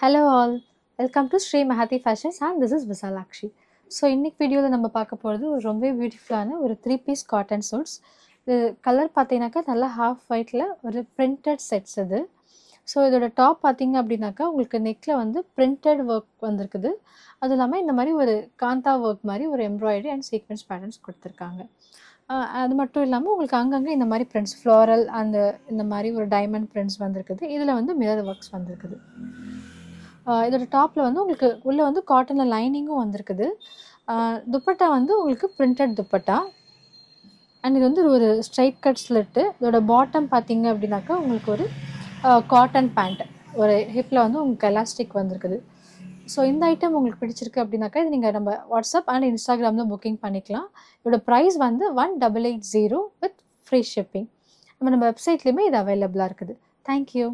Hello all, welcome to Sri Mahathi fashions and this is Visalakshi. So இன்னைக்கு வீடியோவில் நம்ம பார்க்க போகிறது ஒரு ரொம்ப பியூட்டிஃபுல்லான ஒரு 3 பீஸ் காட்டன் சூட்ஸ். இது கலர் பார்த்தீங்கன்னாக்கா நல்லா ஹாஃப் ஒயிட்டில் ஒரு பிரிண்டட் செட்ஸ் இது. ஸோ இதோட டாப் பார்த்தீங்க அப்படின்னாக்கா உங்களுக்கு நெக்கில் வந்து பிரிண்டட் ஒர்க் வந்திருக்குது. அதுவும் இல்லாமல் இந்த மாதிரி ஒரு காந்தா ஒர்க் மாதிரி ஒரு எம்ப்ராய்டரி அண்ட் சீக்வன்ஸ் பேட்டர்ன்ஸ் கொடுத்துருக்காங்க. அது மட்டும் இல்லாமல் உங்களுக்கு அங்கங்கே இந்த மாதிரி பிரிண்ட்ஸ் ஃப்ளாரல் அந்த இந்த மாதிரி ஒரு டைமண்ட் பிரிண்ட்ஸ் வந்திருக்குது. இதில் வந்து மிரர் ஒர்க்ஸ் வந்திருக்குது. இதோட டாப்பில் வந்து உங்களுக்கு உள்ளே வந்து காட்டனில் லைனிங்கும் வந்திருக்குது. துப்பட்டா வந்து உங்களுக்கு பிரிண்டட் துப்பட்டா அண்ட் இது வந்து ஒரு ஸ்ட்ரைட் கட் ஸ்லிட்டு. இதோட பாட்டம் பார்த்தீங்க அப்படின்னாக்கா உங்களுக்கு ஒரு காட்டன் பேண்ட், ஒரு ஹிப்பில் வந்து உங்களுக்கு எலாஸ்டிக் வந்திருக்குது. ஸோ இந்த ஐட்டம் உங்களுக்கு பிடிச்சிருக்கு அப்படின்னாக்கா இது நீங்கள் நம்ம வாட்ஸ்அப் அண்ட் இன்ஸ்டாகிராமில் புக்கிங் பண்ணிக்கலாம். இதோட ப்ரைஸ் வந்து 1880 வித் ஃப்ரீ ஷிப்பிங். நம்ம வெப்சைட்லேயுமே இது அவைலபிளாக இருக்குது. தேங்க்யூ.